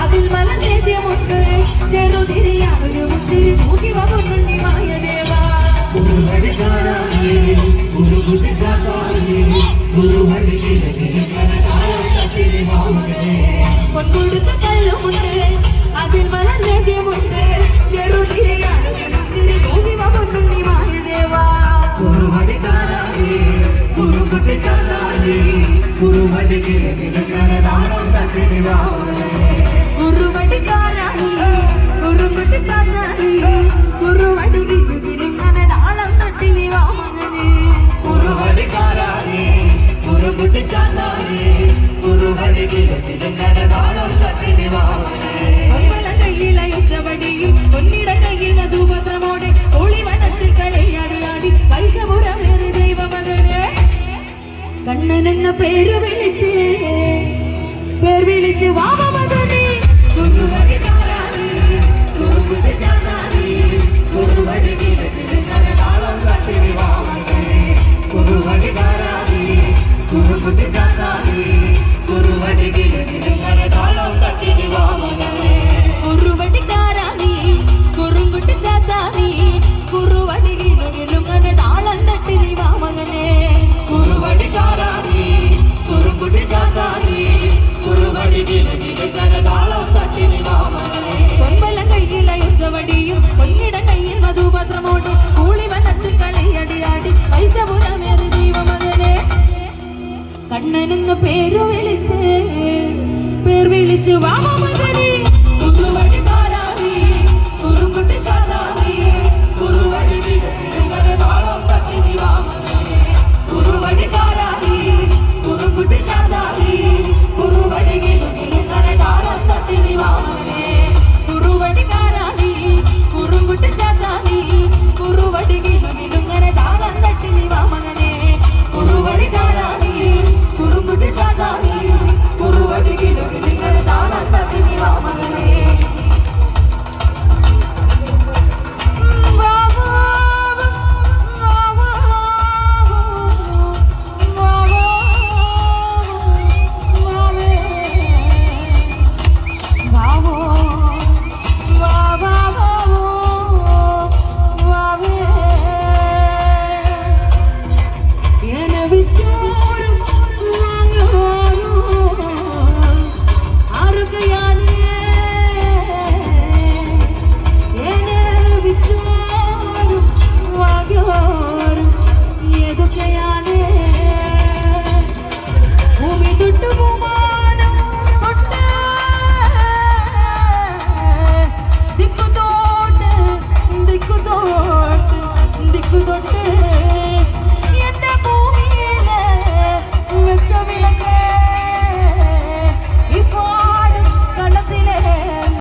അതിൽ മലനേദ്യമുണ്ട് ചെറുതിരിയാതൊരു മുത്തിരി തൂക്കി വന്നുണ്ണി മായദേവ പൊൻകൊടുത്ത കള്ളുമുണ്ട് അതിൽ മലനേദ്യമുണ്ട് ചെറുതിരിയാതൊരു മുത്തിരി തൂക്കി വന്നുണ്ണി മായദേവ കുറുവടിക്കാരായി കുറുകുട്ടി ചാന്നായി കുറുവടി കിട്ടുകിരിങ്ങനെ താളം തട്ടി വാ മകനെ കുറുവടിക്കാരായി കുറുകുട്ടി ചാന്നായി കുറുവടി കിട്ടുകിരിങ്ങനെ താളം തട്ടി വാ മകനെ ഒമ്പല കയ്യിൽ അയച്ചവടിയും പൊന്നിട കയ്യിൽ മധുപത്രമോടെ ഒളിവനത്തിൽ കളിയാടിയാടി പൈസപുരമേറി ദൈവ മകനെ കണ്ണനെന്ന പേര് വിളിച്ച് വാമ മകനെ കുറുവടിക്കാരായി കുറുകുട്ടി ചാന്നായി കുറുവടി കിട്ടുകിരിങ്ങനെ താളം തട്ടി വാ മകനെ കുറുവടിക്കാരായി കുറുകുട്ടി ചാന്നായി കുറുവടി കിട്ടുകിരിങ്ങനെ താളം തട്ടി വാ മകനെ കുറുവടിക്കാരായി കുറുകുട്ടി ചാന്നായി കുറുവടി കിലുകിലുങ്ങനെ താളം തട്ടി വാ മകനെ കുറുവടിക്കാരായി കുറുകുട്ടി ചാന്നായി കുറുവടി കിലുകിലുങ്ങനെ താളം തട്ടി വാ മകനെ പൊൻപല കയ്യിൽ അയച്ചവടിയും പൊന്നിട കയ്യിൽ മധുപത്രമോടെ കൂളിവനത്തിൽ കളിയടിയാടി പൈസപുരമേറി ദൈവമകനെ കണ്ണനെന്ന പേര് വിളിച്ച് വാമ മകനെ കുറുവടിക്കാരായി കുറുകുട്ടി ചാന്നായി കുറുവടി കിലുകിലുങ്ങനെ താളം തട്ടി വാ മകനെ കുറുവടിക്കാരായി കുറുകുട്ടി ചാന്നായി കുറുവടി കിലുകിലുങ്ങനെ താളം തട്ടി വാ മകനെ